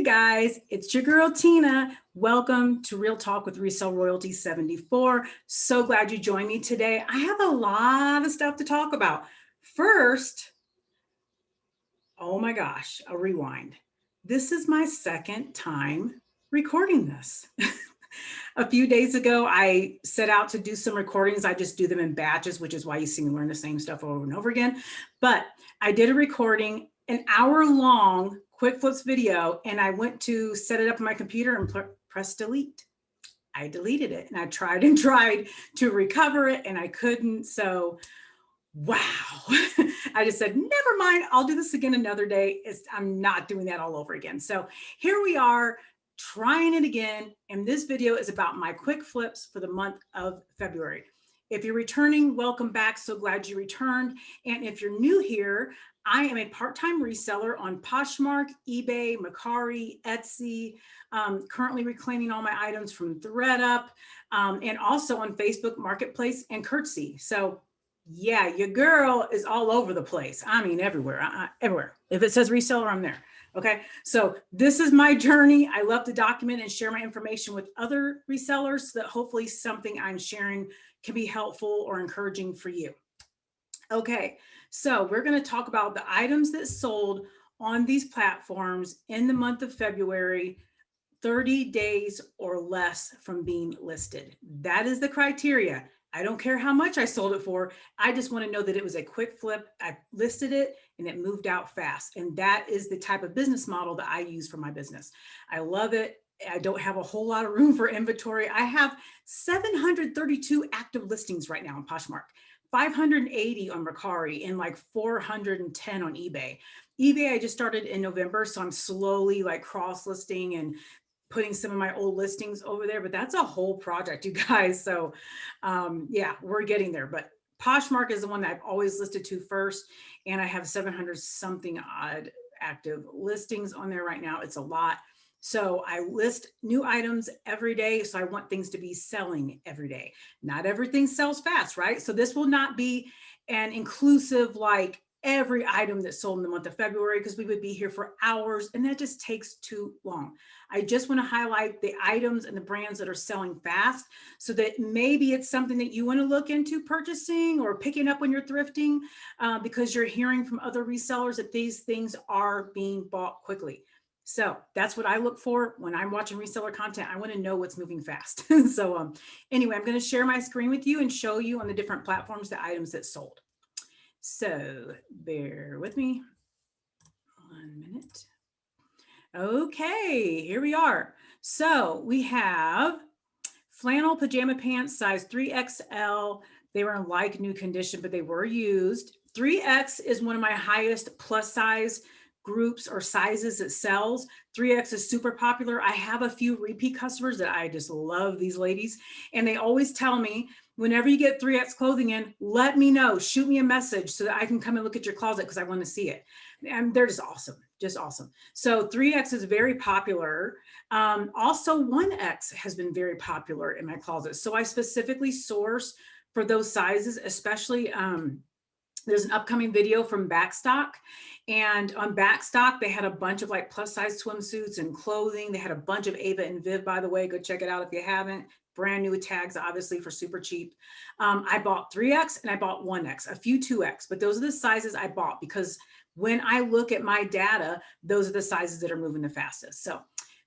guys, it's your girl Tina. Welcome to Real Talk with Resell Royalty 74. So glad you joined me today. I have a lot of stuff to talk about. First, oh my gosh, a rewind. This is my second time recording this. A few days ago, I set out to do some recordings. I just do them in batches, which is why you see me learn the same stuff over and over again. But I did a recording, an hour-long quick flips video, and I went to set it up on my computer and press delete. I deleted it, and I tried and tried to recover it, and I couldn't. So, wow. I just said, never mind. I'll do this again another day. I'm not doing that all over again. So here we are, trying it again, and this video is about my quick flips for the month of February. If you're returning, welcome back. So glad you returned. And if you're new here, I am a part-time reseller on Poshmark, eBay, Makari, Etsy, currently reclaiming all my items from ThredUp, and also on Facebook Marketplace and Curtsy. So yeah, your girl is all over the place. I mean, everywhere, everywhere. If it says reseller, I'm there. Okay, so this is my journey. I love to document and share my information with other resellers so that hopefully something I'm sharing can be helpful or encouraging for you. Okay, so we're going to talk about the items that sold on these platforms in the month of February, 30 days or less from being listed. That is the criteria. I don't care how much I sold it for. I just want to know that it was a quick flip. I listed it and it moved out fast. And that is the type of business model that I use for my business. I love it. I don't have a whole lot of room for inventory. I have 732 active listings right now on Poshmark, 580 on Makari, and like 410 on eBay. eBay, I just started in November, so I'm slowly like cross-listing and putting some of my old listings over there, but that's a whole project, you guys. So yeah, we're getting there. But Poshmark is the one that I've always listed to first, and I have 700 something odd active listings on there right now. It's a lot. So I list new items every day. So I want things to be selling every day. Not everything sells fast, right? So this will not be an inclusive, like every item that sold in the month of February, because we would be here for hours and that just takes too long. I just want to highlight the items and the brands that are selling fast so that maybe it's something that you want to look into purchasing or picking up when you're thrifting because you're hearing from other resellers that these things are being bought quickly. So that's what I look for when I'm watching reseller content. I want to know what's moving fast. So anyway, I'm going to share my screen with you and show you on the different platforms the items that sold. So bear with me 1 minute. Okay, here we are. So we have flannel pajama pants, size 3XL. They were in like new condition, but they were used. 3X is one of my highest plus size groups or sizes it sells. 3X is super popular. I have a few repeat customers that I just love these ladies. And they always tell me, whenever you get 3X clothing in, let me know, shoot me a message so that I can come and look at your closet because I want to see it. And they're just awesome, just awesome. So 3X is very popular. Also 1X has been very popular in my closet. So I specifically source for those sizes, especially there's an upcoming video from Backstock, and on Backstock, they had a bunch of like plus size swimsuits and clothing. They had a bunch of Ava and Viv, by the way, go check it out if you haven't. Brand new tags, obviously, for super cheap. I bought 3X and I bought 1X, a few 2X, but those are the sizes I bought because when I look at my data, those are the sizes that are moving the fastest. So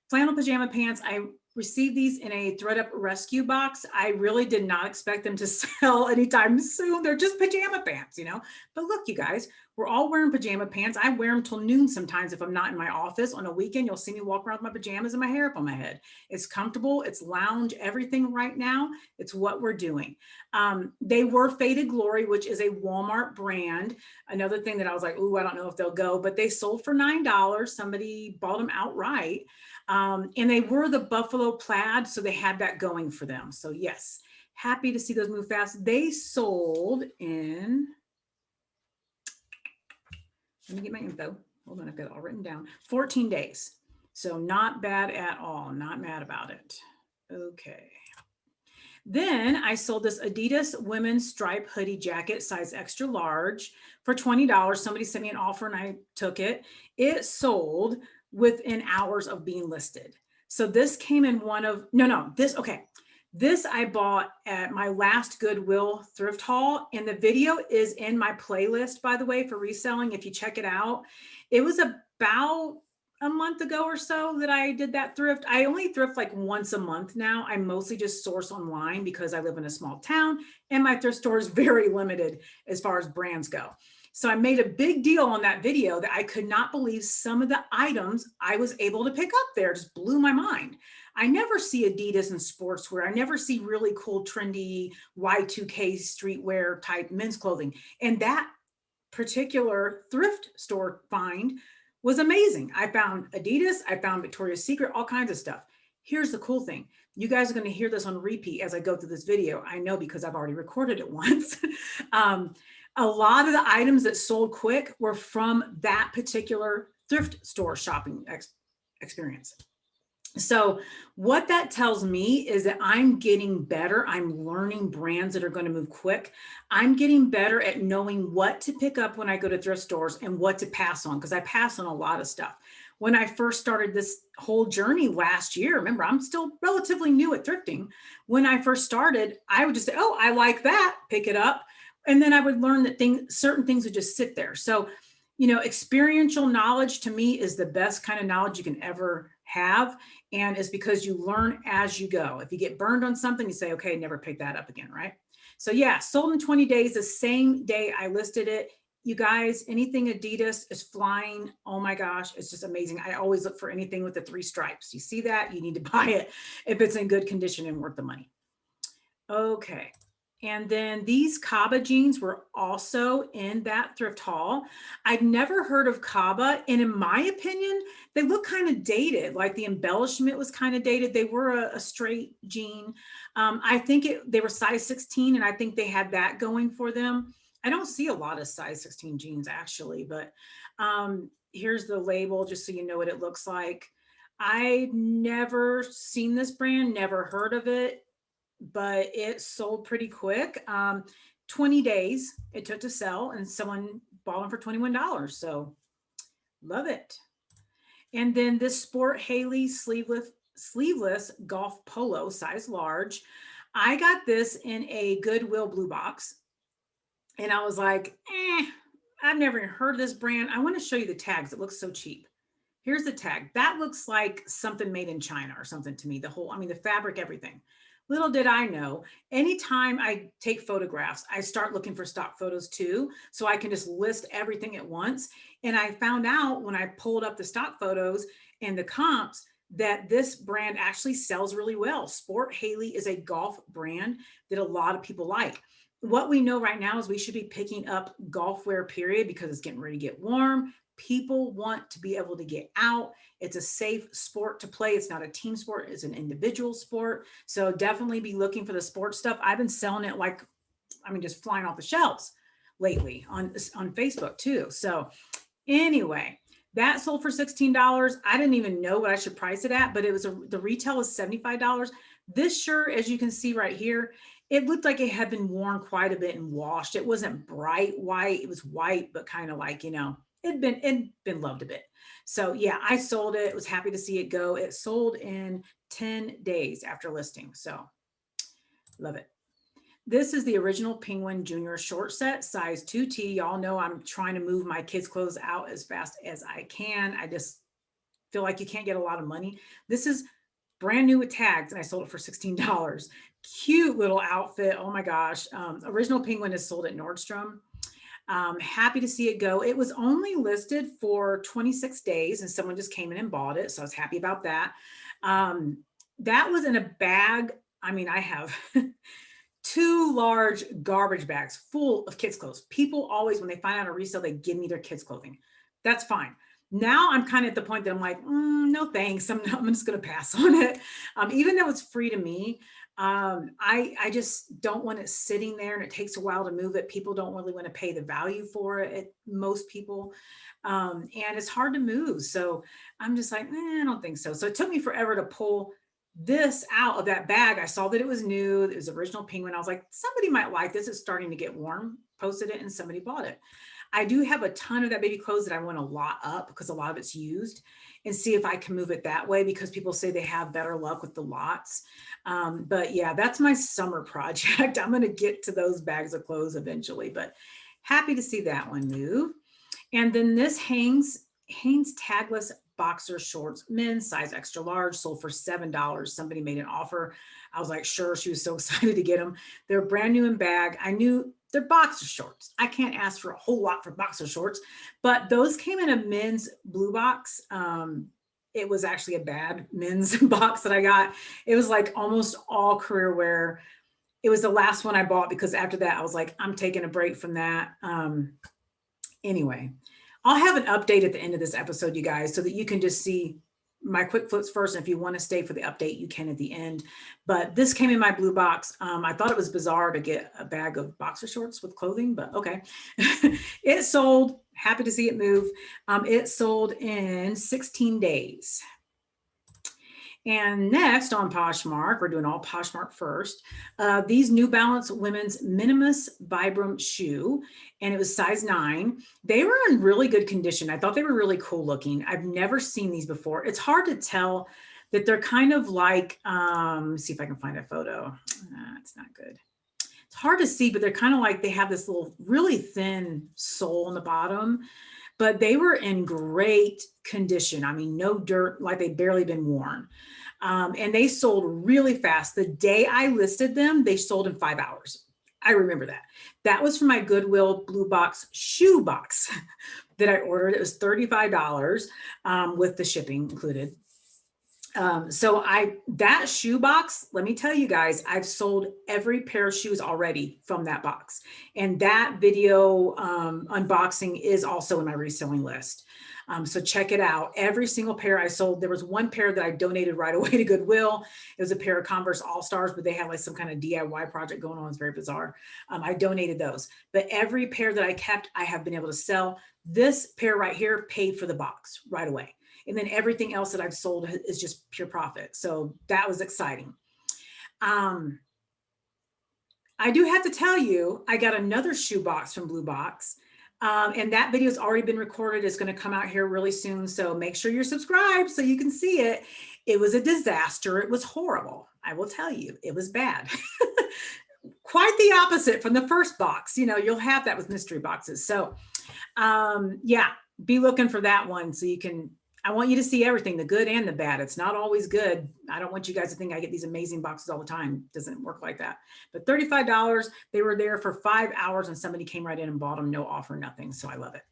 flannel pajama pants, I received these in a ThredUp rescue box. I really did not expect them to sell anytime soon. They're just pajama pants, you know? But look, you guys, we're all wearing pajama pants. I wear them till noon sometimes if I'm not in my office. On a weekend, you'll see me walk around with my pajamas and my hair up on my head. It's comfortable. It's lounge, everything right now. It's what we're doing. They were Faded Glory, which is a Walmart brand. Another thing that I was like, ooh, I don't know if they'll go, but they sold for $9. Somebody bought them outright. And they were the buffalo plaid, so they had that going for them. So yes, happy to see those move fast. They sold in, let me get my info. Hold on, I've got it all written down. 14 days. So not bad at all. Not mad about it. Okay. Then I sold this Adidas women's stripe hoodie jacket, size extra large, for $20. Somebody sent me an offer and I took it. It sold within hours of being listed. So this came in one of, no, this, okay. This I bought at my last Goodwill thrift haul, and the video is in my playlist, by the way, for reselling. If you check it out, it was about a month ago or so that I did that thrift. I only thrift like once a month now. I mostly just source online because I live in a small town and my thrift store is very limited as far as brands go. So I made a big deal on that video that I could not believe some of the items I was able to pick up there. Just blew my mind. I never see Adidas and sportswear. I never see really cool, trendy Y2K streetwear type men's clothing. And that particular thrift store find was amazing. I found Adidas, I found Victoria's Secret, all kinds of stuff. Here's the cool thing. You guys are going to hear this on repeat as I go through this video. I know because I've already recorded it once. A lot of the items that sold quick were from that particular thrift store shopping experience. So what that tells me is that I'm getting better. I'm learning brands that are going to move quick. I'm getting better at knowing what to pick up when I go to thrift stores and what to pass on, because I pass on a lot of stuff. When I first started this whole journey last year, remember, I'm still relatively new at thrifting. When I first started, I would just say, oh, I like that, pick it up. And then I would learn that certain things would just sit there. So, experiential knowledge to me is the best kind of knowledge you can ever have. And it's because you learn as you go. If you get burned on something, you say, okay, never pick that up again, right? So yeah, sold in 20 days, the same day I listed it. You guys, anything Adidas is flying. Oh my gosh, it's just amazing. I always look for anything with the 3 stripes. You see that? You need to buy it if it's in good condition and worth the money. Okay. And then these Caba jeans were also in that thrift haul. I'd never heard of Caba, and in my opinion, they look kind of dated. Like the embellishment was kind of dated. They were a straight jean. I think they were size 16, and I think they had that going for them. I don't see a lot of size 16 jeans actually, but here's the label just so you know what it looks like. I'd never seen this brand, never heard of it, but it sold pretty quick. 20 days it took to sell, and someone bought them for $21. So love it. And then this Sport Haley sleeveless golf polo, size large. I got this in a Goodwill blue box. And I was like, I've never heard of this brand. I want to show you the tags. It looks so cheap. Here's the tag. That looks like something made in China or something to me. The fabric, everything. Little did I know, anytime I take photographs, I start looking for stock photos too, so I can just list everything at once. And I found out when I pulled up the stock photos and the comps that this brand actually sells really well. Sport Haley is a golf brand that a lot of people like. What we know right now is we should be picking up golf wear, period, because it's getting ready to get warm. People want to be able to get out. It's a safe sport to play. It's not a team sport. It's an individual sport. So definitely be looking for the sports stuff. I've been selling it just flying off the shelves lately on Facebook too. So anyway, that sold for $16. I didn't even know what I should price it at, but the retail was $75. This shirt, as you can see right here, it looked like it had been worn quite a bit and washed. It wasn't bright white. It was white, but kind of like, it'd been loved a bit. So yeah, I sold it. Was happy to see it go. It sold in 10 days after listing. So love it. This is the original Penguin Junior short set, size 2T. Y'all know I'm trying to move my kids' clothes out as fast as I can. I just feel like you can't get a lot of money. This is brand new with tags, and I sold it for $16. Cute little outfit. Oh my gosh. Original Penguin is sold at Nordstrom. Happy to see it go. It was only listed for 26 days and someone just came in and bought it. So I was happy about that. That was in a bag. I have 2 large garbage bags full of kids' clothes. People always, when they find out a resale, they give me their kids' clothing. That's fine. Now I'm kind of at the point that I'm like, no, thanks. I'm just going to pass on it. Even though it's free to me, I just don't want it sitting there, and it takes a while to move it. People don't really want to pay the value for it, most people. And it's hard to move. So I'm just like, I don't think so. So it took me forever to pull this out of that bag. I saw that it was new. It was original Penguin. I was like, somebody might like this. It's starting to get warm. Posted it and somebody bought it. I do have a ton of that baby clothes that I want to lot up because a lot of it's used, and see if I can move it that way because people say they have better luck with the lots. But yeah, that's my summer project. I'm going to get to those bags of clothes eventually, but happy to see that one move. And then this Hanes tagless boxer shorts, men's size extra large, sold for $7. Somebody made an offer. I was like, sure. She was so excited to get them. They're brand new in bag. I knew they're boxer shorts. I can't ask for a whole lot for boxer shorts, but those came in a men's blue box. It was actually a bad men's box that I got. It was like almost all career wear. It was the last one I bought because after that, I was like, I'm taking a break from that. Anyway, I'll have an update at the end of this episode, you guys, so that you can just see my quick flips first. And if you want to stay for the update, you can at the end. But this came in my blue box. I thought it was bizarre to get a bag of boxer shorts with clothing, but okay. It sold. Happy to see it move. It sold in 16 days. And next on Poshmark, we're doing all Poshmark first. These New Balance women's Minimus Vibram shoe, and it was size 9. They were in really good condition. I thought they were really cool looking. I've never seen these before. It's hard to tell that they're kind of like, let's see if I can find a photo. It's not good. It's hard to see, but they're kind of like they have this little really thin sole on the bottom, but they were in great condition. I mean, no dirt, like they'd barely been worn. And they sold really fast. The day I listed them, they sold in 5 hours. I remember that. That was from my Goodwill Blue Box shoe box that I ordered. It was $35 with the shipping included. So that shoe box, let me tell you guys, I've sold every pair of shoes already from that box. And that video unboxing is also in my reselling list. So check it out. Every single pair I sold, there was one pair that I donated right away to Goodwill. It was a pair of Converse All-Stars, but they had like some kind of DIY project going on. It's very bizarre. I donated those, but every pair that I kept, I have been able to sell. This pair right here paid for the box right away. And then everything else that I've sold is just pure profit. So that was exciting. I do have to tell you, I got another shoe box from Blue Box. And that video has already been recorded. It's going to come out here really soon. So make sure you're subscribed so you can see it. It was a disaster. It was horrible. I will tell you, it was bad. Quite the opposite from the first box. You know, you'll have that with mystery boxes. So yeah, be looking for that one so you can, I want you to see everything, the good and the bad. It's not always good. I don't want you guys to think I get these amazing boxes all the time. It doesn't work like that. But $35, they were there for 5 hours and somebody came right in and bought them, no offer, nothing. So I love it.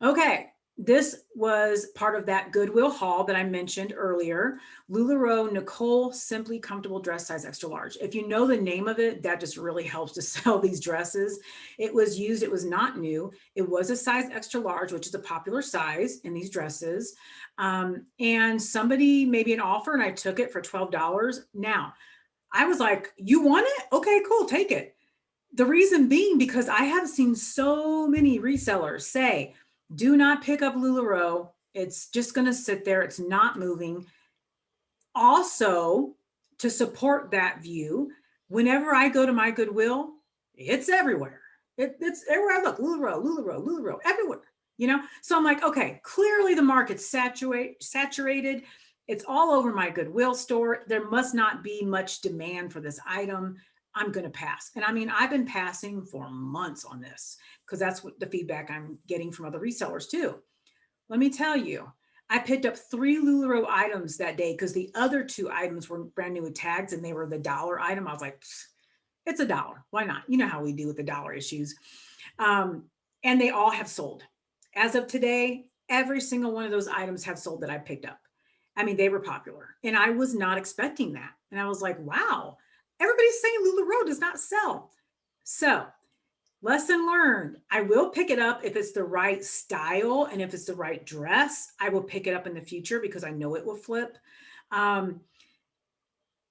Okay. This was part of that Goodwill haul that I mentioned earlier. LuLaRoe Nicole Simply Comfortable Dress Size Extra Large. If you know the name of it, that just really helps to sell these dresses. It was used, it was not new. It was a size extra large, which is a popular size in these dresses. And somebody made me an offer and I took it for $12. Now, I was like, you want it? Okay, cool, take it. The reason being, because I have seen so many resellers say, do not pick up LuLaRoe. It's just going to sit there. It's not moving. Also, to support that view, whenever I go to my Goodwill, it's everywhere. It's everywhere I look. LuLaRoe, everywhere. You know, so I'm like, okay, clearly the market's saturated. It's all over my Goodwill store. There must not be much demand for this item. I'm going to pass. And I mean, I've been passing for months on this because that's what the feedback I'm getting from other resellers too. Let me tell you, I picked up 3 LuLaRoe items that day because the other 2 items were brand new with tags and they were the dollar item. I was like, it's $1. Why not? You know how we do with the dollar issues. And they all have sold. As of today, every single one of those items have sold that I picked up. I mean, they were popular and I was not expecting that. And I was like, wow. Everybody's saying LuLaRoe does not sell. So, lesson learned. I will pick it up if it's the right style and if it's the right dress. I will pick it up in the future because I know it will flip.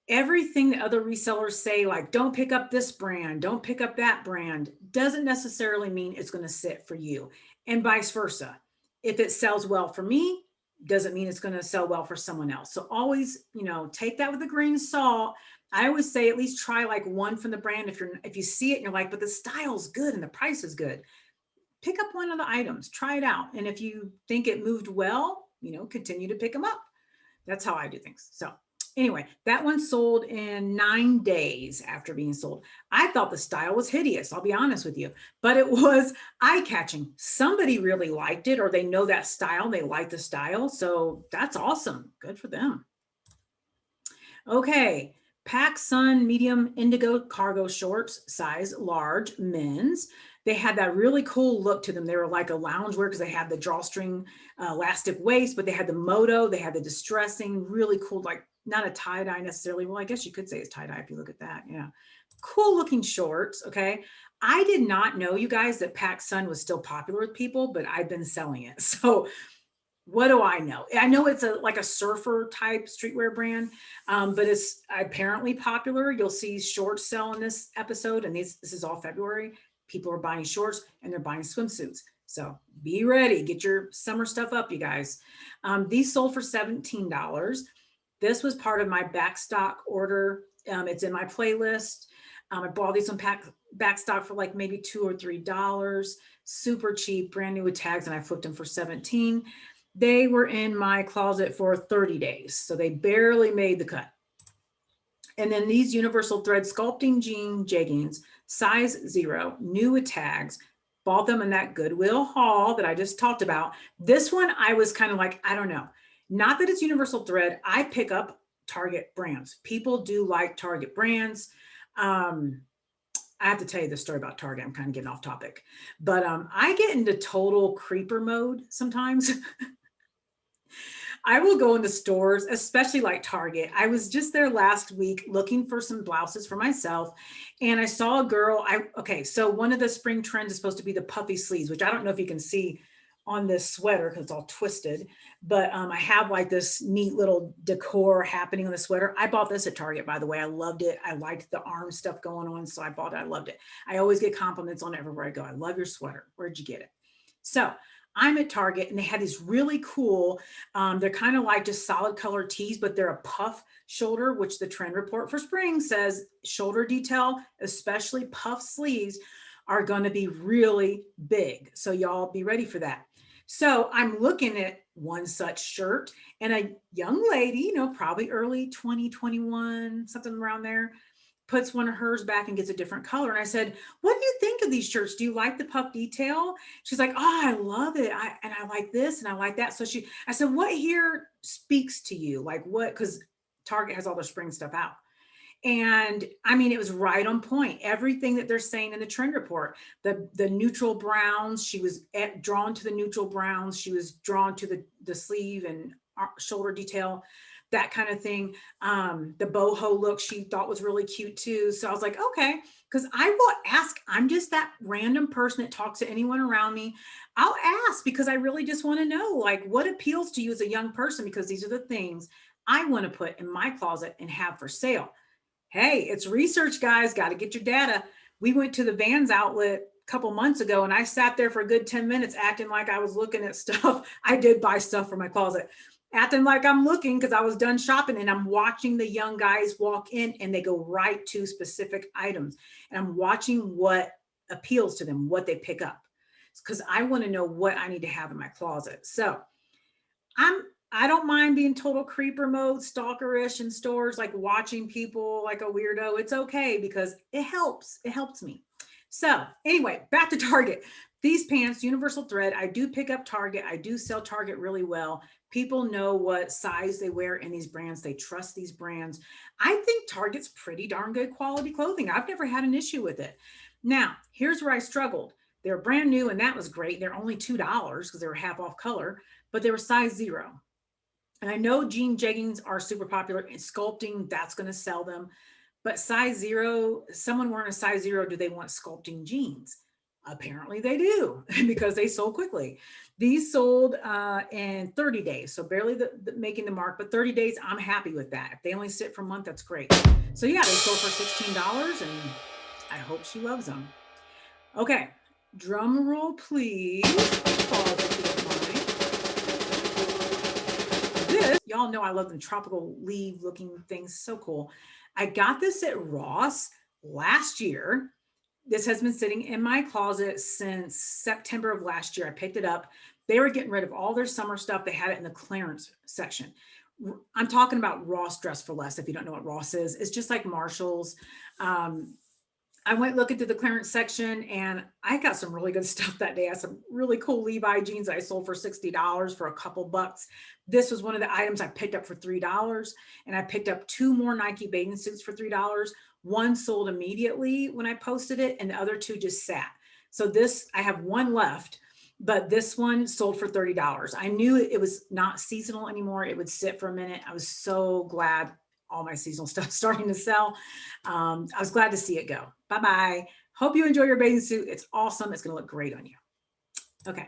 Everything that other resellers say, like, don't pick up this brand, don't pick up that brand, doesn't necessarily mean it's going to sit for you, and vice versa. If it sells well for me, doesn't mean it's going to sell well for someone else. So always, you know, take that with a grain of salt. I always say at least try like one from the brand. If you see it and you're like, but the style's good and the price is good, pick up one of the items, try it out. And if you think it moved well, continue to pick them up. That's how I do things. So anyway, that one sold in 9 days after being sold. I thought the style was hideous, I'll be honest with you, but it was eye-catching. Somebody really liked it, or they know that style, they like the style. So that's awesome. Good for them. Okay. Pacsun medium indigo cargo shorts, size large, men's. They had that really cool look to them. They were like a loungewear because they had the drawstring elastic waist, but they had the moto, they had the distressing, really cool, like not a tie-dye necessarily. Well, I guess you could say it's tie-dye if you look at that. Yeah. Cool looking shorts. Okay. I did not know, you guys, that Pacsun was still popular with people, but I've been selling it. So what do I know? I know it's like a surfer type streetwear brand, but it's apparently popular. You'll see shorts sell in this episode, and this is all February. People are buying shorts and they're buying swimsuits. So be ready. Get your summer stuff up, you guys. These sold for $17. This was part of my backstock order. It's in my playlist. I bought these on backstock for like maybe $2 or $3. Super cheap, brand new with tags, and I flipped them for $17. They were in my closet for 30 days. So they barely made the cut. And then these universal thread sculpting jean jeggings, size 0, new with tags, bought them in that Goodwill haul that I just talked about. This one, I was kind of like, I don't know. Not that it's universal thread. I pick up Target brands. People do like Target brands. I have to tell you the story about Target. I'm kind of getting off topic, but I get into total creeper mode sometimes. I will go into stores, especially like Target. I was just there last week looking for some blouses for myself. And I saw a girl. So one of the spring trends is supposed to be the puffy sleeves, which I don't know if you can see on this sweater because it's all twisted. But I have like this neat little decor happening on the sweater. I bought this at Target, by the way. I loved it. I liked the arm stuff going on. So I bought it. I loved it. I always get compliments on it everywhere I go. I love your sweater. Where'd you get it? So I'm at Target, and they had these really cool, they're kind of like just solid color tees, but they're a puff shoulder, which the trend report for spring says shoulder detail, especially puff sleeves, are going to be really big. So y'all be ready for that. So I'm looking at one such shirt, and a young lady, probably early 2021, something around there, puts one of hers back and gets a different color. And I said, what do you think of these shirts? Do you like the puff detail? She's like, oh, I love it. And I like this and I like that. So I said, what here speaks to you? Like what? Because Target has all their spring stuff out. And I mean, it was right on point. Everything that they're saying in the trend report, the neutral browns, she was drawn to the neutral browns. She was drawn to the sleeve and shoulder detail, that kind of thing. The boho look she thought was really cute too. So I was like, okay, because I will ask. I'm just that random person that talks to anyone around me. I'll ask because I really just want to know, like, what appeals to you as a young person, because these are the things I want to put in my closet and have for sale. Hey, it's research, guys. Got to get your data. We went to the Vans outlet a couple months ago, and I sat there for a good 10 minutes acting like I was looking at stuff. I did buy stuff for my closet, acting like I'm looking because I was done shopping, and I'm watching the young guys walk in and they go right to specific items. And I'm watching what appeals to them, what they pick up, because I want to know what I need to have in my closet. So I don't mind being total creeper mode, stalkerish in stores, like watching people like a weirdo. It's okay because it helps. It helps me. So anyway, back to Target. These pants, universal thread, I do pick up Target. I do sell Target really well. People know what size they wear in these brands. They trust these brands. I think Target's pretty darn good quality clothing. I've never had an issue with it. Now, here's where I struggled. They're brand new, and that was great. They're only $2 because they were half off color, but they were size 0. And I know jean jeggings are super popular in sculpting. That's going to sell them. But size 0, someone wearing a size 0, do they want sculpting jeans? Apparently they do because they sold quickly. These sold in 30 days. So barely making the mark, but 30 days, I'm happy with that. If they only sit for a month, that's great. So yeah, they sold for $16, and I hope she loves them. Okay, drum roll, please. Y'all know I love them tropical leaf looking things. So cool. I got this at Ross last year. This has been sitting in my closet since September of last year. I picked it up. They were getting rid of all their summer stuff. They had it in the clearance section. I'm talking about Ross Dress for Less. If you don't know what Ross is, it's just like Marshall's. Um, I went looking through the clearance section and I got some really good stuff that day. I had some really cool Levi jeans that I sold for $60 for a couple bucks. This was one of the items I picked up for $3. And I picked up 2 more Nike bathing suits for $3. One sold immediately when I posted it, and the other 2 just sat. So this, I have one left, but this one sold for $30. I knew it was not seasonal anymore. It would sit for a minute. I was so glad all my seasonal stuff starting to sell. I was glad to see it go. Bye-bye. Hope you enjoy your bathing suit. It's awesome. It's going to look great on you. Okay.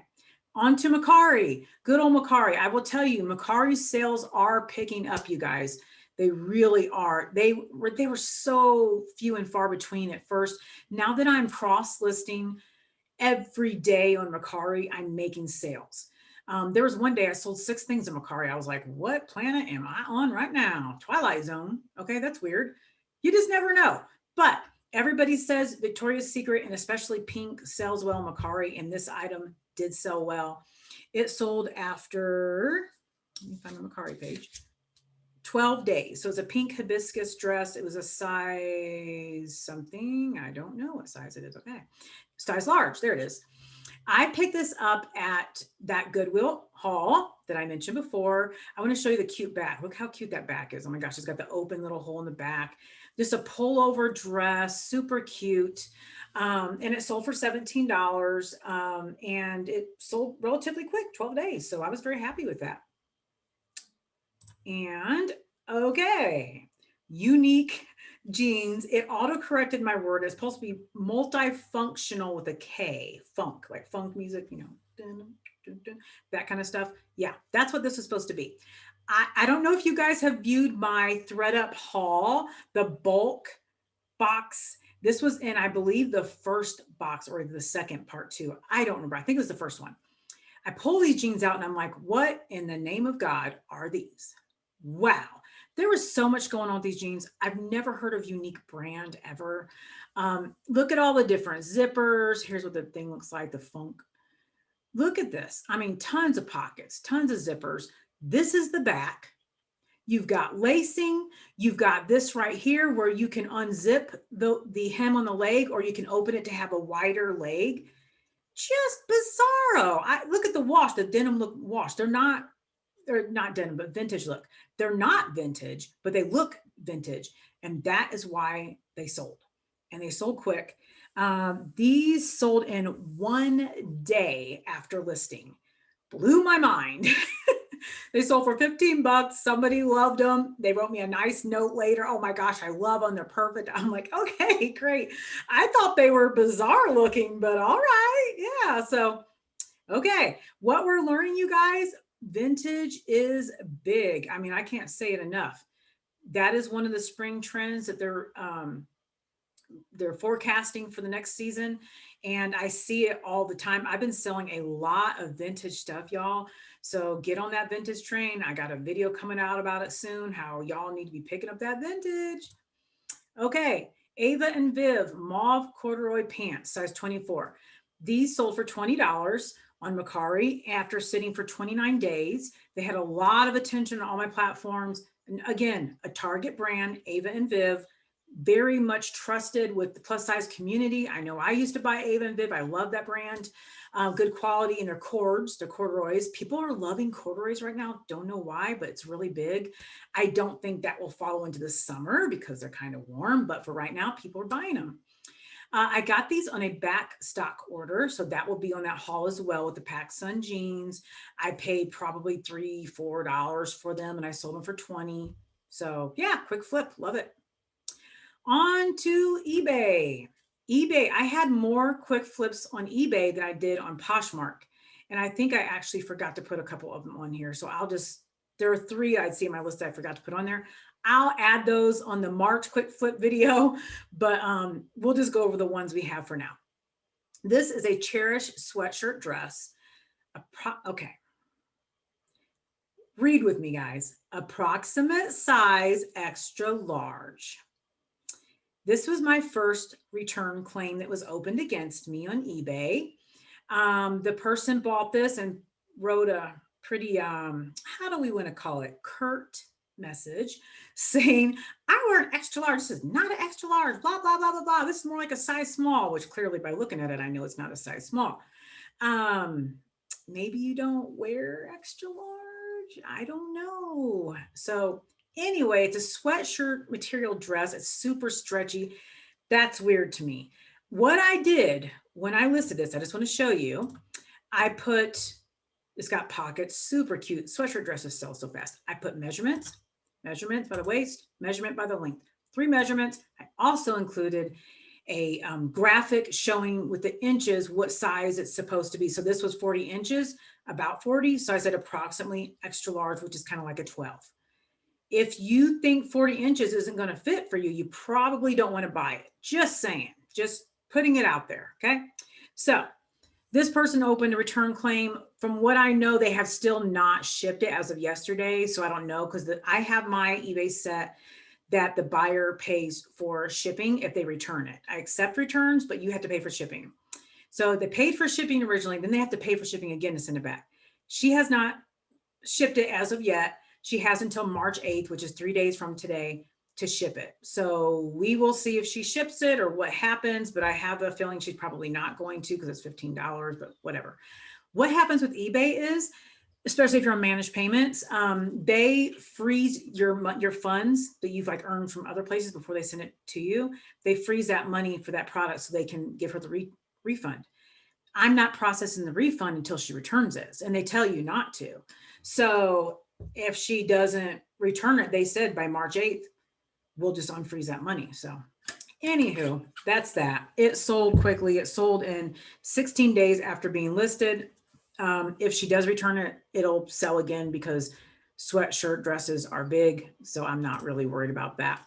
On to Makari. Good old Makari. I will tell you, Makari's sales are picking up, you guys. They really are. They were so few and far between at first. Now that I'm cross-listing every day on Makari, I'm making sales. There was one day I sold 6 things in Makari. I was like, what planet am I on right now? Twilight Zone. Okay, that's weird. You just never know. But everybody says Victoria's Secret and especially pink sells well in Makari, and this item did sell well. It sold after, let me find the Makari page, 12 days. So it's a pink hibiscus dress. It was a size something. I don't know what size it is. Okay. Size large. There it is. I picked this up at that Goodwill haul that I mentioned before. I want to show you the cute back. Look how cute that back is. Oh my gosh, it's got the open little hole in the back. Just a pullover dress, super cute. And it sold for $17. And it sold relatively quick, 12 days. So I was very happy with that. And okay, unique jeans. It auto-corrected my word. It's supposed to be multifunctional with a K, funk, like funk music, you know, dun, dun, dun, that kind of stuff. Yeah, that's what this is supposed to be. I don't know if you guys have viewed my ThredUp haul, the bulk box. This was in, I believe, the first box or the second part too. I don't remember. I think it was the first one. I pull these jeans out and I'm like, what in the name of God are these? Wow. There was so much going on with these jeans. I've never heard of Unique brand ever. Look at all the different zippers. Here's what the thing looks like, the funk. Look at this. I mean, tons of pockets, tons of zippers. This is the back. You've got lacing. You've got this right here where you can unzip the hem on the leg, or you can open it to have a wider leg. Just bizarro. Look at the wash, the denim look wash. They're not denim, but vintage look. They're not vintage, but they look vintage. And that is why they sold. And they sold quick. These sold in 1 day after listing. Blew my mind. They sold for 15 bucks. Somebody loved them. They wrote me a nice note later. Oh my gosh, I love them. They're perfect. I'm like, okay, great. I thought they were bizarre looking, but all right. Yeah. So, okay. What we're learning, you guys, vintage is big. I mean, I can't say it enough. That is one of the spring trends that they're forecasting for the next season. And I see it all the time. I've been selling a lot of vintage stuff, y'all. So get on that vintage train. I got a video coming out about it soon, how y'all need to be picking up that vintage. Okay. Ava and Viv mauve corduroy pants, size 24. These sold for $20 on Makari after sitting for 29 days. They had a lot of attention on all my platforms. And again, a Target brand, Ava and Viv, very much trusted with the plus size community. I know I used to buy Ava and Viv. I love that brand. Good quality in their cords, their corduroys. People are loving corduroys right now. Don't know why, but it's really big. I don't think that will follow into the summer because they're kind of warm, but for right now, people are buying them. I got these on a back stock order, so that will be on that haul as well with the Pacsun jeans. I paid probably $3, $4 for them, and I sold them for 20. So yeah, quick flip, love it. On to eBay. eBay, I had more quick flips on eBay than I did on Poshmark. And I think I actually forgot to put a couple of them on here. So there are 3 I'd see in my list that I forgot to put on there. I'll add those on the March quick flip video, but we'll just go over the ones we have for now. This is a Cherish sweatshirt dress. Okay. Read with me, guys. Approximate size, extra large. This was my first return claim that was opened against me on eBay. The person bought this and wrote a pretty, how do we want to call it, curt message saying, I wear an extra large. This is not an extra large, blah, blah, blah, blah, blah. This is more like a size small, which clearly by looking at it, I know it's not a size small. Maybe you don't wear extra large. I don't know. So anyway, it's a sweatshirt material dress. It's super stretchy. That's weird to me. What I did when I listed this, I just want to show you. I put, it's got pockets, super cute. Sweatshirt dresses sell so fast. I put measurements by the waist, measurement by the length, 3 measurements. I also included a graphic showing with the inches what size it's supposed to be. So this was 40 inches, about 40. So I said approximately extra large, which is kind of like a 12. If you think 40 inches isn't going to fit for you, you probably don't want to buy it. Just saying, just putting it out there. Okay. So this person opened a return claim. From what I know, they have still not shipped it as of yesterday. So I don't know, because I have my eBay set that the buyer pays for shipping if they return it. I accept returns, but you have to pay for shipping. So they paid for shipping originally, then they have to pay for shipping again to send it back. She has not shipped it as of yet. She has until March 8th, which is 3 days from today, to ship it. So we will see if she ships it or what happens, but I have a feeling she's probably not going to, because it's $15, but whatever. What happens with eBay is, especially if you're on managed payments, they freeze your funds that you've like earned from other places before they send it to you. They freeze that money for that product so they can give her the refund. I'm not processing the refund until she returns it, and they tell you not to. So if she doesn't return it, they said by March 8th, we'll just unfreeze that money. So anywho, that's that. It sold quickly. It sold in 16 days after being listed. If she does return it, it'll sell again because sweatshirt dresses are big. So I'm not really worried about that.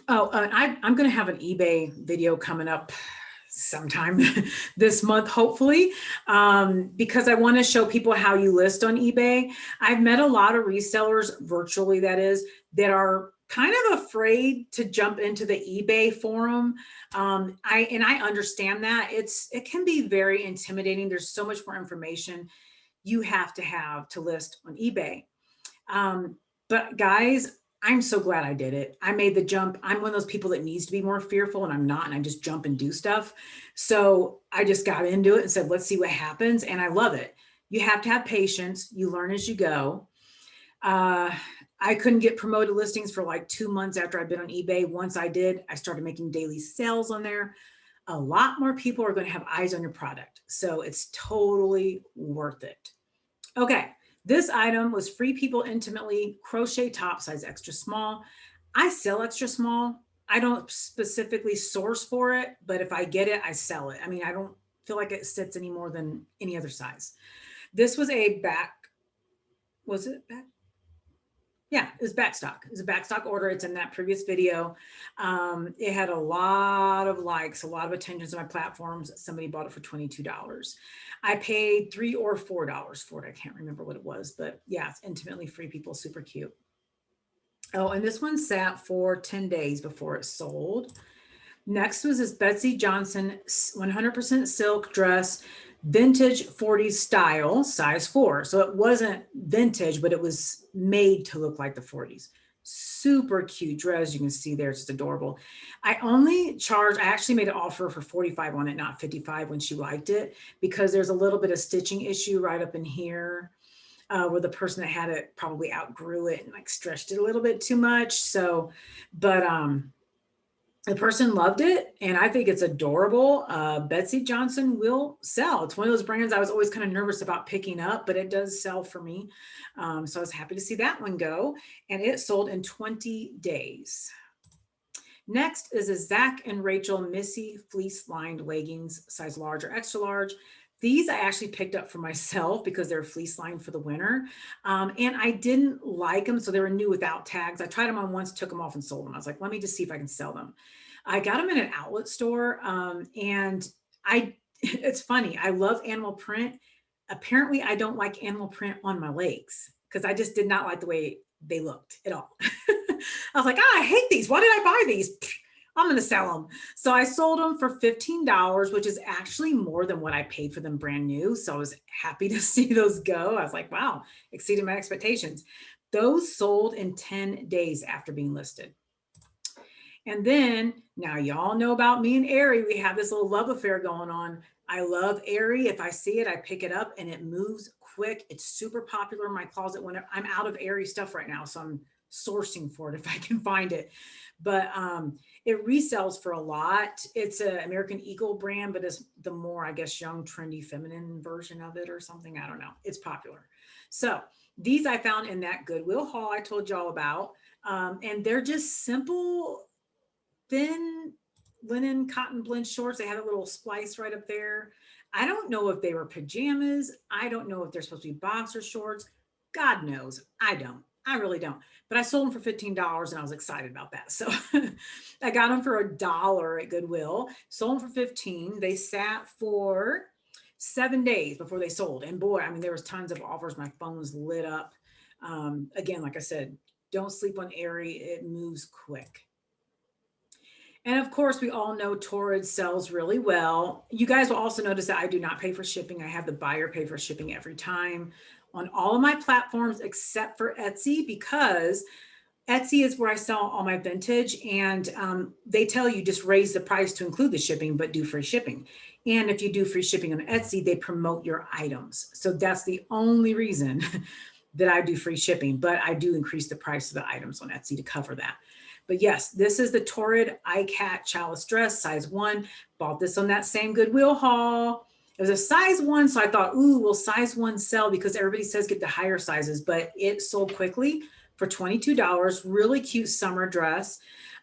Oh, I'm going to have an eBay video coming up sometime this month, hopefully, because I want to show people how you list on eBay. I've met a lot of resellers virtually, that are kind of afraid to jump into the eBay forum. I understand that it can be very intimidating. There's so much more information you have to list on eBay. But guys, I'm so glad I did it. I made the jump. I'm one of those people that needs to be more fearful, and I'm not, and I just jump and do stuff. So I just got into it and said, let's see what happens. And I love it. You have to have patience. You learn as you go. I couldn't get promoted listings for like 2 months after I'd been on eBay. Once I did, I started making daily sales on there. A lot more people are going to have eyes on your product. So it's totally worth it. Okay. This item was Free People Intimately crochet top, size extra small. I sell extra small. I don't specifically source for it, but if I get it, I sell it. I mean, I don't feel like it sits any more than any other size. This was a was it back? Yeah, it was backstock. It was a backstock order. It's in that previous video. It had a lot of likes, a lot of attentions on my platforms. Somebody bought it for $22. I paid $3 or $4 for it. I can't remember what it was, but yeah, it's Intimately Free People, super cute. Oh, and this one sat for 10 days before it sold. Next was this Betsy Johnson 100% silk dress, vintage 40s style, size 4. So it wasn't vintage, but it was made to look like the 40s. Super cute dress. You can see there, it's just adorable. I actually made an offer for 45 on it, not 55 when she liked it, because there's a little bit of stitching issue right up in here. Where the person that had it probably outgrew it and like stretched it a little bit too much. So, but the person loved it, and I think it's adorable. Betsy Johnson will sell. It's one of those brands I was always kind of nervous about picking up, but it does sell for me. So I was happy to see that one go, and it sold in 20 days. Next is a Zach and Rachel Missy fleece lined leggings, size large or extra large. These I actually picked up for myself because they're fleece lined for the winter. And I didn't like them, so they were new without tags. I tried them on once, took them off and sold them. I was like, let me just see if I can sell them. I got them in an outlet store, and it's funny. I love animal print. Apparently I don't like animal print on my legs because I just did not like the way they looked at all. I was like, I hate these. Why did I buy these? I'm going to sell them. So I sold them for $15, which is actually more than what I paid for them brand new. So I was happy to see those go. I was like, wow, exceeded my expectations. Those sold in 10 days after being listed. And then now y'all know about me and Aerie. We have this little love affair going on. I love Aerie. If I see it, I pick it up and it moves quick. It's super popular in my closet when I'm out of Aerie stuff right now. So I'm sourcing for it if I can find it. But it resells for a lot. It's an American Eagle brand, but it's the more, I guess, young, trendy, feminine version of it or something. I don't know. It's popular. So these I found in that Goodwill haul I told y'all about. And they're just simple, thin linen cotton blend shorts. They had a little splice right up there. I don't know if they were pajamas. I don't know if they're supposed to be boxer shorts. God knows. I don't. I really don't. But I sold them for $15 and I was excited about that. So I got them for $1 at Goodwill, sold them for 15. They sat for 7 days before they sold. And boy, I mean, there was tons of offers. My phone was lit up. Again, like I said, don't sleep on Aerie. It moves quick. And of course, we all know Torrid sells really well. You guys will also notice that I do not pay for shipping. I have the buyer pay for shipping every time on all of my platforms except for Etsy, because Etsy is where I sell all my vintage, and they tell you just raise the price to include the shipping, but do free shipping. And if you do free shipping on Etsy, they promote your items. So that's the only reason that I do free shipping, but I do increase the price of the items on Etsy to cover that. But yes, this is the Torrid iCat Chalice dress, size 1. Bought this on that same Goodwill haul. It was a size 1, so I thought, ooh, will size 1 sell? Because everybody says get the higher sizes, but it sold quickly for $22. Really cute summer dress.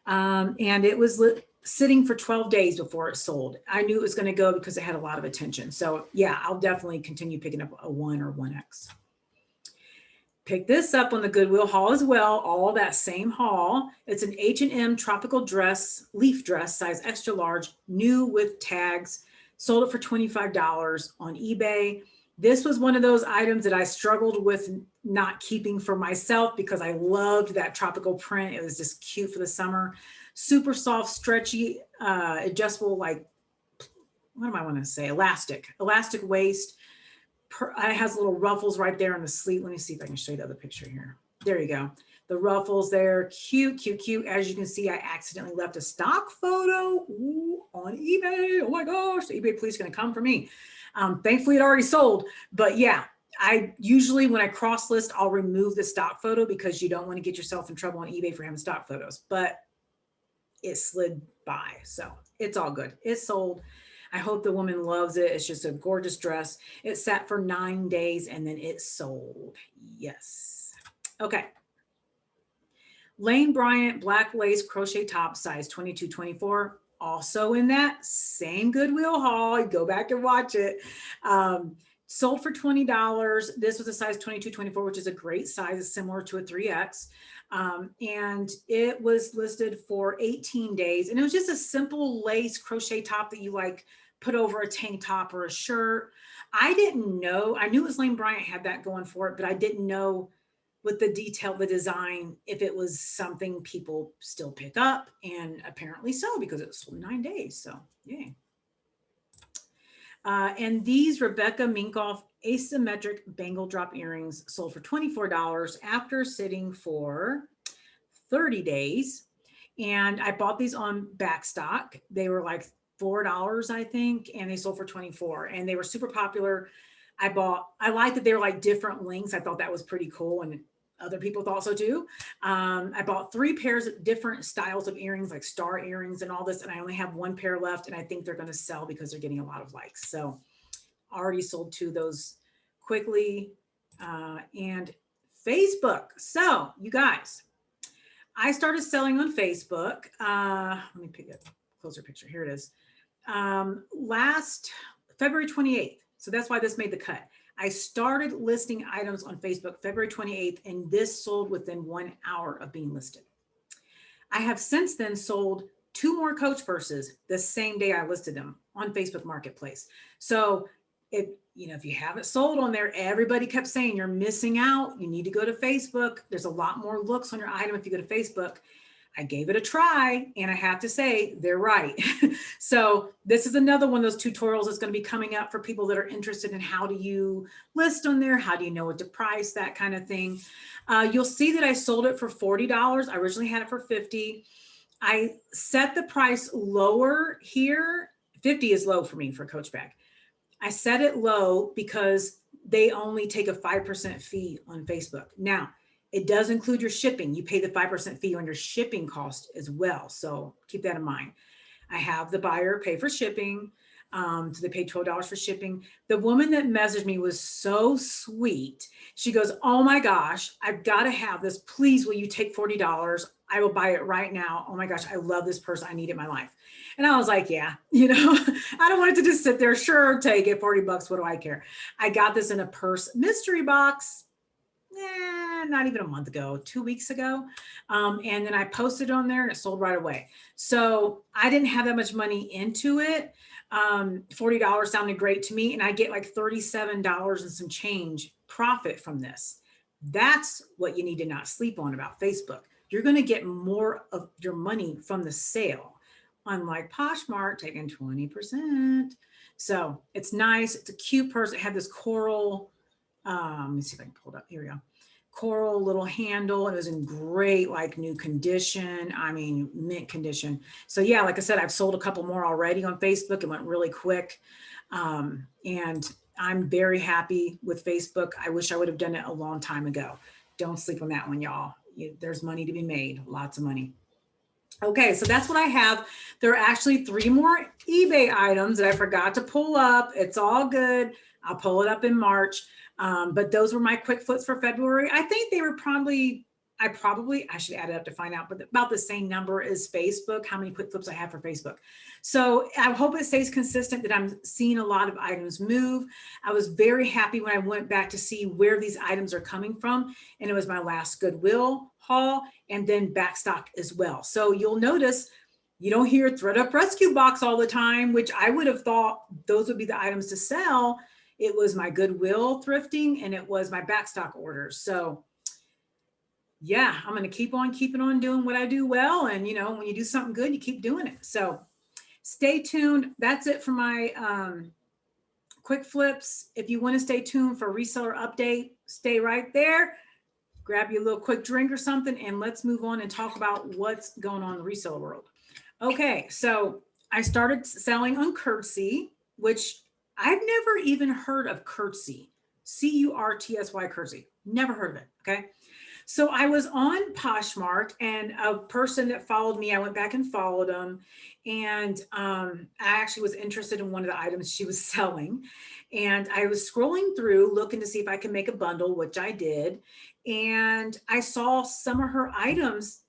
And it was sitting for 12 days before it sold. I knew it was going to go because it had a lot of attention. So yeah, I'll definitely continue picking up a 1 or 1X. Pick this up on the Goodwill haul as well, all that same haul. It's an H&M tropical dress, leaf dress, size extra large, new with tags. Sold it for $25 on eBay. This was one of those items that I struggled with not keeping for myself because I loved that tropical print. It was just cute for the summer. Super soft, stretchy, adjustable, like, what am I want to say? Elastic waist. It has little ruffles right there on the sleeve. Let me see if I can show you the other picture here. There you go. The ruffles there, cute, cute, cute. As you can see, I accidentally left a stock photo on eBay. Oh my gosh, the eBay police are going to come for me. Thankfully, it already sold. But yeah, I usually, when I cross list, I'll remove the stock photo because you don't want to get yourself in trouble on eBay for having stock photos. But it slid by, so it's all good. It sold. I hope the woman loves it. It's just a gorgeous dress. It sat for 9 days and then it sold. Yes. Okay. Lane Bryant black lace crochet top, size 22-24. Also in that same Goodwill haul. Go back and watch it. Sold for $20. This was a size 22-24, which is a great size. It's similar to a 3X. And it was listed for 18 days. And it was just a simple lace crochet top that you like put over a tank top or a shirt. I didn't know. I knew it was Lane Bryant had that going for it, but I didn't know with the detail, the design, if it was something people still pick up. And apparently so, because it was 9 days. So yeah. And these Rebecca Minkoff asymmetric bangle drop earrings sold for $24 after sitting for 30 days. And I bought these on Backstock. They were like $4, I think, and they sold for $24. And they were super popular. I liked that they were like different lengths. I thought that was pretty cool. And other people thought so too. I bought 3 pairs of different styles of earrings, like star earrings and all this. And I only have 1 pair left. And I think they're going to sell because they're getting a lot of likes. So already sold 2 of those quickly. And Facebook. So you guys, I started selling on Facebook. Let me pick a closer picture. Here it is. Last February 28th. So that's why this made the cut. I started listing items on Facebook February 28th, and this sold within 1 hour of being listed. I have since then sold 2 more Coach purses the same day I listed them on Facebook Marketplace. So if you haven't sold on there, everybody kept saying you're missing out. You need to go to Facebook. There's a lot more looks on your item if you go to Facebook. I gave it a try, and I have to say they're right. So this is another one of those tutorials that's going to be coming up for people that are interested in how do you list on there, how do you know what to price, that kind of thing. You'll see that I sold it for $40. I originally had it for $50. I set the price lower here. 50 is low for me for a Coach bag. I set it low because they only take a 5% fee on Facebook. Now, it does include your shipping. You pay the 5% fee on your shipping cost as well. So keep that in mind. I have the buyer pay for shipping. So they paid $12 for shipping. The woman that messaged me was so sweet. She goes, oh my gosh, I've got to have this. Please, will you take $40? I will buy it right now. Oh my gosh, I love this purse. I need it in my life. And I was like, yeah, I don't want it to just sit there. Sure, take it, $40. What do I care? I got this in a purse mystery box. Not even a month ago, 2 weeks ago. And then I posted on there and it sold right away. So I didn't have that much money into it. $40 sounded great to me. And I get like $37 and some change profit from this. That's what you need to not sleep on about Facebook. You're going to get more of your money from the sale. Unlike Poshmark taking 20%. So it's nice. It's a cute purse. It had this coral, let me see if I can pull it up. Here we go. Coral little handle. It was in great, like new condition. I mean, mint condition. So yeah, like I said, I've sold a couple more already on Facebook. It went really quick. And I'm very happy with Facebook. I wish I would have done it a long time ago. Don't sleep on that one, y'all. There's money to be made. Lots of money. Okay, so that's what I have. There are actually 3 more eBay items that I forgot to pull up. It's all good. I'll pull it up in March. But those were my quick flips for February. I think they were I should add it up to find out, but about the same number as Facebook, how many quick flips I have for Facebook. So I hope it stays consistent that I'm seeing a lot of items move. I was very happy when I went back to see where these items are coming from. And it was my last Goodwill haul and then backstock as well. So you'll notice you don't hear Thread Up Rescue Box all the time, which I would have thought those would be the items to sell. It was my Goodwill thrifting and it was my backstock orders. So yeah, I'm going to keep on keeping on doing what I do well. And when you do something good, you keep doing it. So stay tuned. That's it for my quick flips. If you want to stay tuned for reseller update, stay right there. Grab you a little quick drink or something, and let's move on and talk about what's going on in the reseller world. Okay, so I started selling on Curtsy, which I've never even heard of Curtsy, C-U-R-T-S-Y, Curtsy. Never heard of it, okay? So I was on Poshmark, and a person that followed me, I went back and followed them, and I actually was interested in one of the items she was selling, and I was scrolling through looking to see if I could make a bundle, which I did, and I saw some of her items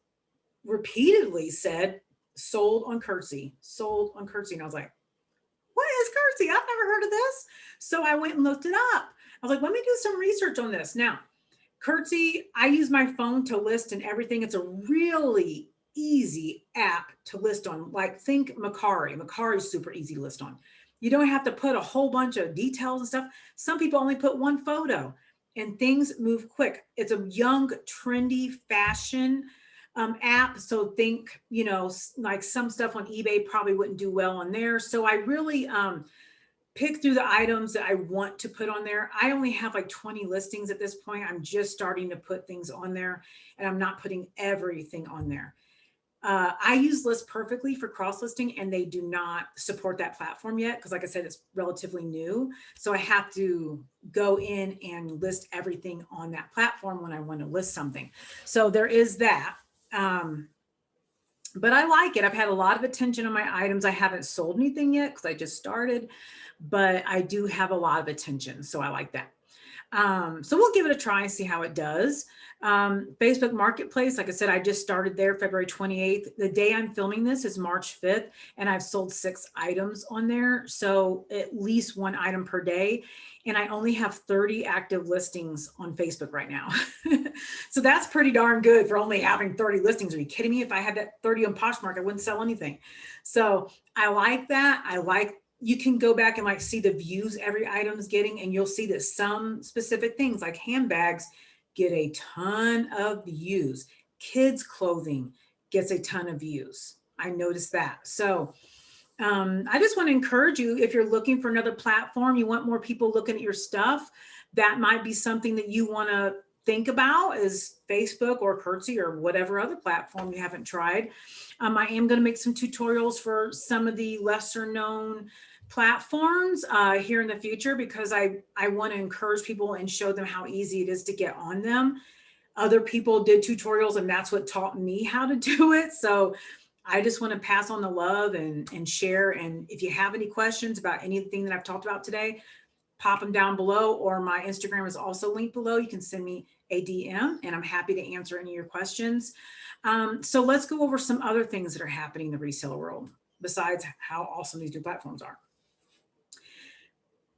repeatedly said, sold on Curtsy, sold on Curtsy, and I was like, what is Curtsy? I've never heard of this. So I went and looked it up. I was like, let me do some research on this. Now, Curtsy, I use my phone to list and everything. It's a really easy app to list on. Like think Makari. Makari is super easy to list on. You don't have to put a whole bunch of details and stuff. Some people only put one photo and things move quick. It's a young, trendy fashion app. So think, like some stuff on eBay probably wouldn't do well on there. So I really pick through the items that I want to put on there. I only have like 20 listings at this point. I'm just starting to put things on there and I'm not putting everything on there. I use List Perfectly for cross listing and they do not support that platform yet because like I said, it's relatively new. So I have to go in and list everything on that platform when I want to list something. So there is that. But I like it. I've had a lot of attention on my items. I haven't sold anything yet because I just started, but I do have a lot of attention. So I like that. So we'll give it a try and see how it does. Facebook Marketplace, like I said, I just started there February 28th. The day I'm filming this is March 5th, and I've sold 6 items on there. So at least 1 item per day. And I only have 30 active listings on Facebook right now. So that's pretty darn good for only having 30 listings. Are you kidding me? If I had that 30 on Poshmark, I wouldn't sell anything. So I like that. I like you can go back and like see the views every item's getting, and you'll see that some specific things like handbags get a ton of views. Kids clothing gets a ton of views. I noticed that. So I just want to encourage you, if you're looking for another platform, you want more people looking at your stuff, that might be something that you want to think about, is Facebook or Curtsy or whatever other platform you haven't tried. I am going to make some tutorials for some of the lesser known platforms here in the future, because I want to encourage people and show them how easy it is to get on them. Other people did tutorials and that's what taught me how to do it. So I just want to pass on the love and share. And if you have any questions about anything that I've talked about today, pop them down below, or my Instagram is also linked below. You can send me a DM and I'm happy to answer any of your questions. So let's go over some other things that are happening in the reseller world, besides how awesome these new platforms are.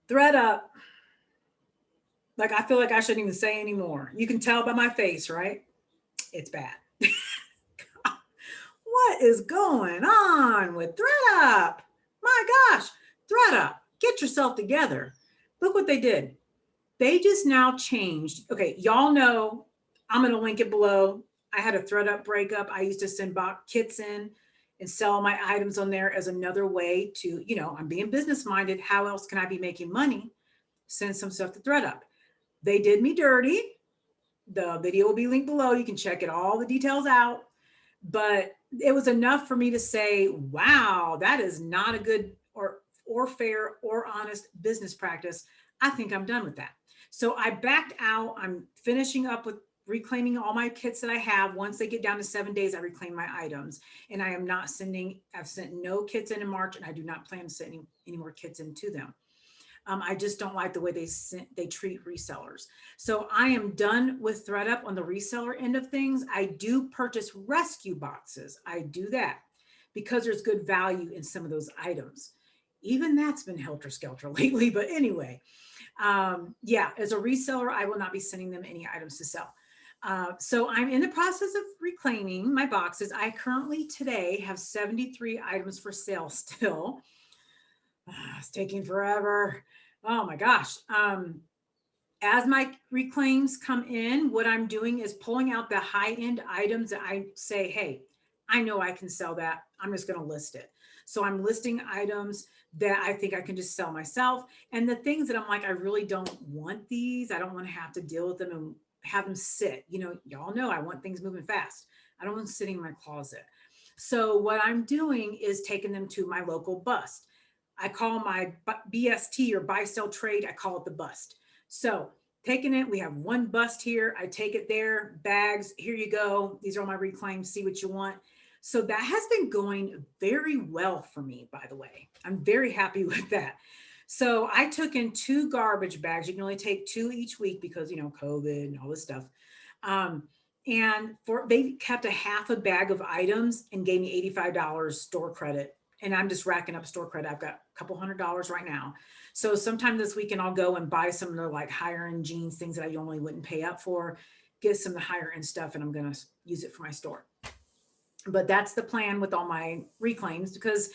ThredUp. Like, I feel like I shouldn't even say anymore. You can tell by my face, right? It's bad. What is going on with ThredUp? My gosh, ThredUp, get yourself together. Look what they did. They just now changed. Okay, y'all know, I'm going to link it below. I had a ThredUp breakup. I used to send kits in and sell my items on there as another way to, I'm being business minded. How else can I be making money? Send some stuff to ThredUp. They did me dirty. The video will be linked below. You can check it, all the details out. But it was enough for me to say, wow, that is not a good or fair or honest business practice. I think I'm done with that. So I backed out. I'm finishing up with reclaiming all my kits that I have. Once they get down to 7 days, I reclaim my items. And I am not I've sent no kits in March, and I do not plan to send any more kits into them. I just don't like the way they treat resellers. So I am done with ThredUp on the reseller end of things. I do purchase rescue boxes. I do that because there's good value in some of those items. Even that's been helter-skelter lately. But anyway, yeah, as a reseller, I will not be sending them any items to sell. So I'm in the process of reclaiming my boxes. I currently today have 73 items for sale still. It's taking forever. Oh my gosh. As my reclaims come in, what I'm doing is pulling out the high-end items that I say, hey, I know I can sell that. I'm just going to list it. So I'm listing items that I think I can just sell myself. And the things that I'm like, I really don't want these. I don't want to have to deal with them and have them sit. Y'all know I want things moving fast. I don't want them sitting in my closet. So what I'm doing is taking them to my local bust. I call my BST, or buy, sell, trade. I call it the bust. So taking it, we have one bust here. I take it there, bags, here you go. These are all my reclaims, see what you want. So that has been going very well for me, by the way. I'm very happy with that. So I took in 2 garbage bags. You can only take 2 each week because, COVID and all this stuff. And they kept a half a bag of items and gave me $85 store credit. And I'm just racking up store credit. I've got a couple $100 right now. So sometime this weekend, I'll go and buy some of the like higher end jeans, things that I normally wouldn't pay up for, get some of the higher end stuff, and I'm going to use it for my store. But that's the plan with all my reclaims, because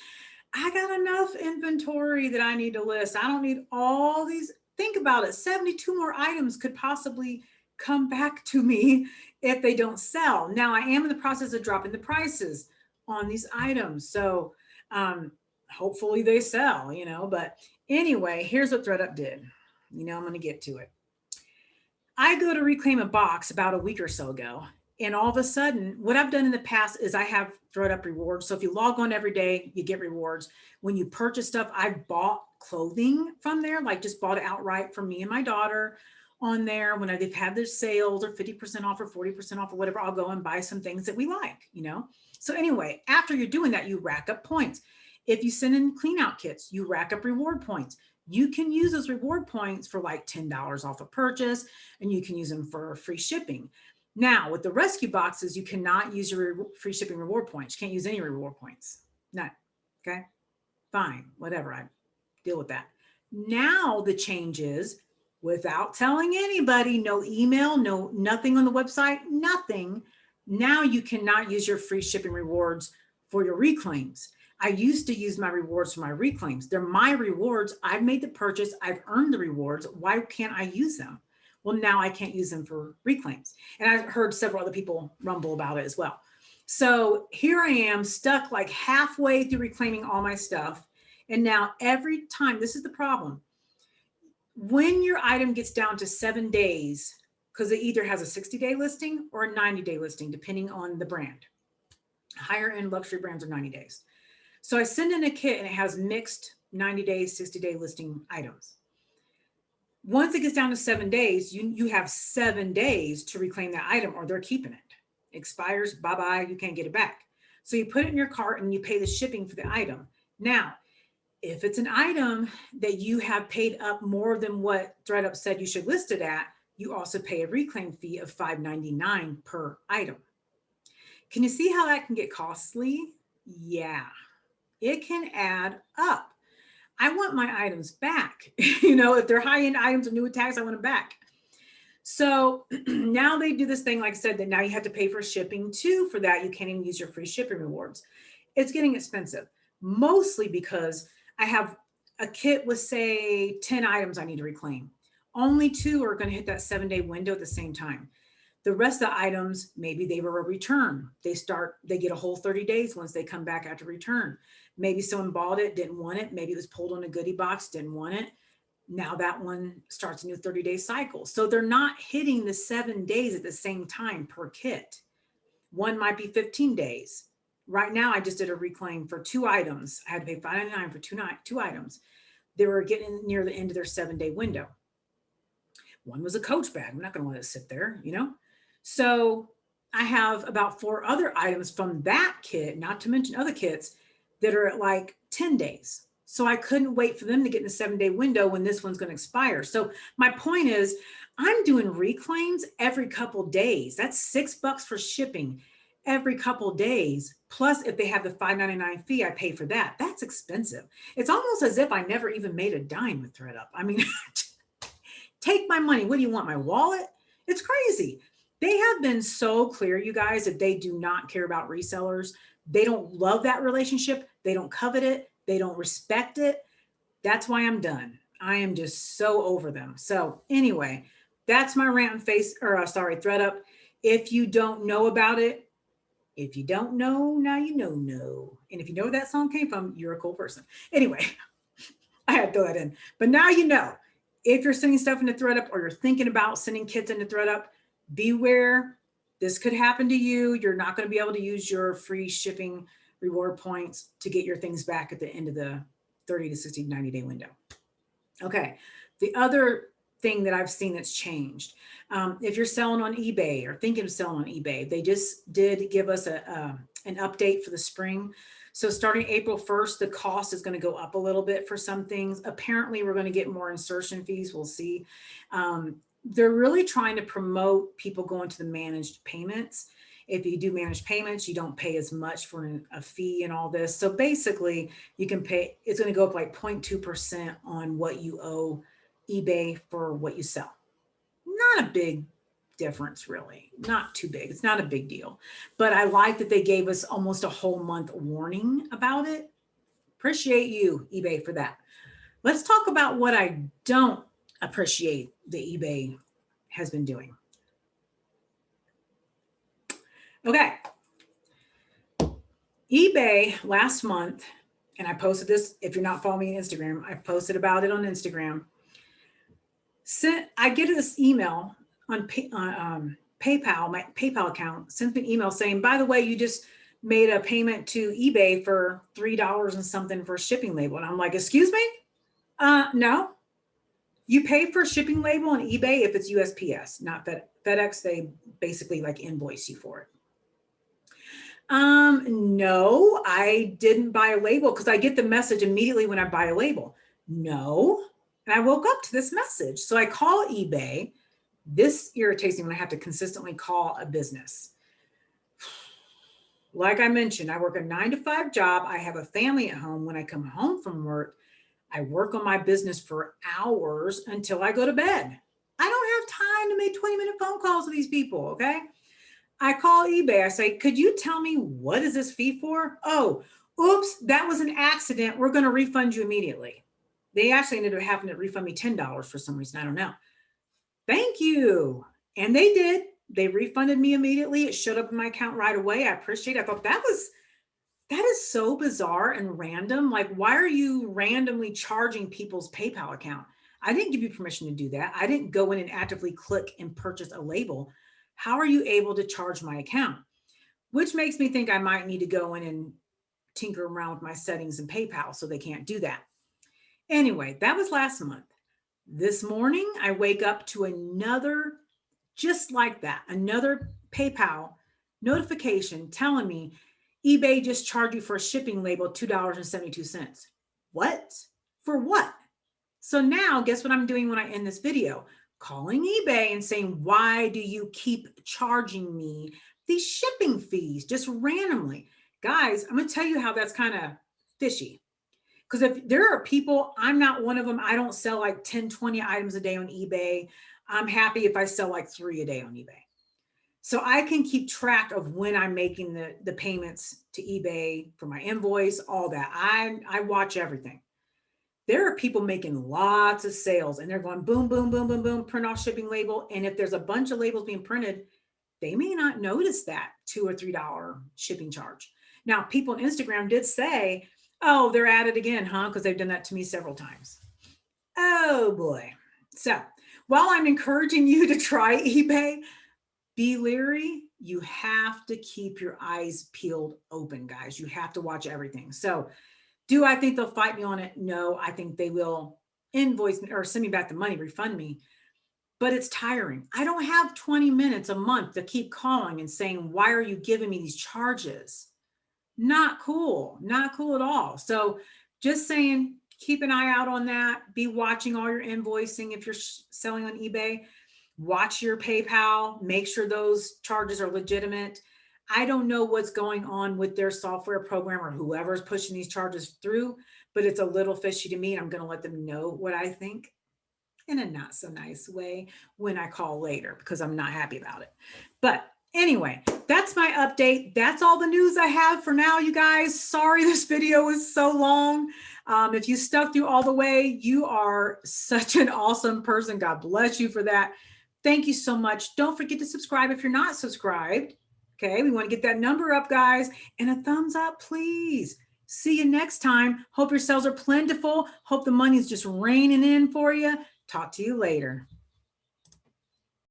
I got enough inventory that I need to list. I don't need all these. Think about it. 72 more items could possibly come back to me if they don't sell. Now I am in the process of dropping the prices on these items. So hopefully they sell, but anyway, here's what ThredUp did. I'm going to get to it. I go to reclaim a box about a week or so ago. And all of a sudden, what I've done in the past is I have ThredUp rewards. So if you log on every day, you get rewards. When you purchase stuff, I've bought clothing from there, like just bought it outright for me and my daughter on there. When they've had their sales or 50% off or 40% off or whatever, I'll go and buy some things that we like, So anyway, after you're doing that, you rack up points. If you send in clean out kits, you rack up reward points. You can use those reward points for like $10 off a purchase, and you can use them for free shipping. Now, with the rescue boxes, you cannot use your free shipping reward points. You can't use any reward points. None. Okay? Fine. Whatever. I deal with that. Now, the change is, without telling anybody, no email, no nothing on the website, nothing. Now you cannot use your free shipping rewards for your reclaims. I used to use my rewards for my reclaims. They're my rewards. I've made the purchase. I've earned the rewards. Why can't I use them? Well, now I can't use them for reclaims. And I've heard several other people rumble about it as well. So here I am stuck like halfway through reclaiming all my stuff. And now every time, this is the problem. When your item gets down to 7 days, because it either has a 60-day listing or a 90-day listing, depending on the brand. Higher end luxury brands are 90 days. So I send in a kit and it has mixed 90-day, 60-day listing items. Once it gets down to 7 days, you have 7 days to reclaim that item or they're keeping it. Expires, bye-bye, you can't get it back. So you put it in your cart and you pay the shipping for the item. Now, if it's an item that you have paid up more than what ThredUp said you should list it at, you also pay a reclaim fee of $5.99 per item. Can you see how that can get costly? Yeah, it can add up. I want my items back. If they're high-end items or new tags, I want them back. So now they do this thing, like I said, that now you have to pay for shipping too. For that, you can't even use your free shipping rewards. It's getting expensive, mostly because I have a kit with, say, 10 items I need to reclaim. Only 2 are going to hit that 7-day window at the same time. The rest of the items, maybe they were a return. They get a whole 30 days once they come back after return. Maybe someone bought it, didn't want it. Maybe it was pulled on a goodie box, didn't want it. Now that one starts a new 30-day cycle. So they're not hitting the 7 days at the same time per kit. One might be 15 days. Right now, I just did a reclaim for 2 items. I had to pay $5.99 for two items. They were getting near the end of their 7-day window. One was a Coach bag. I'm not going to let it sit there, So I have about 4 other items from that kit, not to mention other kits, that are at like 10 days. So I couldn't wait for them to get in the 7-day window when this one's going to expire. So my point is, I'm doing reclaims every couple days. That's $6 for shipping every couple days. Plus, if they have the $5.99 fee, I pay for that. That's expensive. It's almost as if I never even made a dime with ThredUp. I mean, take my money. What do you want, my wallet? It's crazy. They have been so clear, you guys, that they do not care about resellers. They don't love that relationship. They don't covet it. They don't respect it. That's why I'm done. I am just so over them. So anyway, that's my rant on ThredUp. If you don't know about it, if you don't know, now you know. And if you know where that song came from, you're a cool person. Anyway, I had to throw that in. But now you know. If you're sending stuff into ThredUp or you're thinking about sending kits into ThredUp, beware. This could happen to you. You're not going to be able to use your free shipping reward points to get your things back at the end of the 30 to 60, 90-day window. Okay. The other thing that I've seen that's changed, if you're selling on eBay or thinking of selling on eBay, they just did give us an update for the spring. So starting April 1st, the cost is going to go up a little bit for some things. Apparently, we're going to get more insertion fees. We'll see. They're really trying to promote people going to the managed payments. If you do managed payments, you don't pay as much for a fee and all this. So basically, you can pay, it's going to go up like 0.2% on what you owe eBay for what you sell. Not a big difference, really. Not too big. It's not a big deal. But I like that they gave us almost a whole month warning about it. Appreciate you, eBay, for that. Let's talk about what I don't appreciate the eBay has been doing. Okay. eBay last month, and I posted this, if you're not following me on Instagram, I posted about it on Instagram. I get this email on PayPal, my PayPal account sent me an email saying, by the way, you just made a payment to eBay for $3 and something for a shipping label. And I'm like, excuse me? No. You pay for a shipping label on eBay if it's USPS, not FedEx. They basically like invoice you for it. No, I didn't buy a label because I get the message immediately when I buy a label. No. And I woke up to this message. So I call eBay. This irritates me when I have to consistently call a business. Like I mentioned, I work a 9-to-5 job. I have a family at home. When I come home from work, I work on my business for hours until I go to bed. I don't have time to make 20-minute phone calls with these people, okay? I call eBay. I say, could you tell me what is this fee for? Oh, Oops, that was an accident. We're going to refund you immediately. They actually ended up having to refund me $10 for some reason. I don't know. Thank you. And they did. They refunded me immediately. It showed up in my account right away. I appreciate it. I thought that is so bizarre and random. Like, why are you randomly charging people's PayPal account? I didn't give you permission to do that. I didn't go in and actively click and purchase a label. How are you able to charge my account? Which makes me think I might need to go in and tinker around with my settings in PayPal so they can't do that. Anyway, that was last month. This morning, I wake up to another, just like that, another PayPal notification telling me eBay just charged you for a shipping label $2.72. What? For what? So now, guess what I'm doing when I end this video? Calling eBay and saying, why do you keep charging me these shipping fees just randomly? Guys, I'm going to tell you how that's kind of fishy. Because if there are people, I'm not one of them. I don't sell like 10, 20 items a day on eBay. I'm happy if I sell like 3 a day on eBay. So I can keep track of when I'm making the payments to eBay for my invoice, all that. I watch everything. There are people making lots of sales and they're going boom, boom, boom, boom, boom, print off shipping label. And if there's a bunch of labels being printed, they may not notice that $2 or $3 shipping charge. Now, people on Instagram did say, oh, they're at it again, huh? Because they've done that to me several times. Oh boy. So while I'm encouraging you to try eBay, be leery. You have to keep your eyes peeled open, guys. You have to watch everything. So do I think they'll fight me on it? No, I think they will invoice me or send me back the money, refund me. But it's tiring. I don't have 20 minutes a month to keep calling and saying, why are you giving me these charges? Not cool. Not cool at all. So just saying, keep an eye out on that. Be watching all your invoicing if you're selling on eBay. Watch your PayPal. Make sure those charges are legitimate. I don't know what's going on with their software program or whoever's pushing these charges through, but it's a little fishy to me. And I'm going to let them know what I think in a not so nice way when I call later because I'm not happy about it. But anyway, that's my update. That's all the news I have for now, you guys. Sorry this video is so long. If you stuck through all the way, you are such an awesome person. God bless you for that. Thank you so much. Don't forget to subscribe if you're not subscribed. Okay, we want to get that number up, guys. And a thumbs up, please. See you next time. Hope your sales are plentiful. Hope the money's just raining in for you. Talk to you later.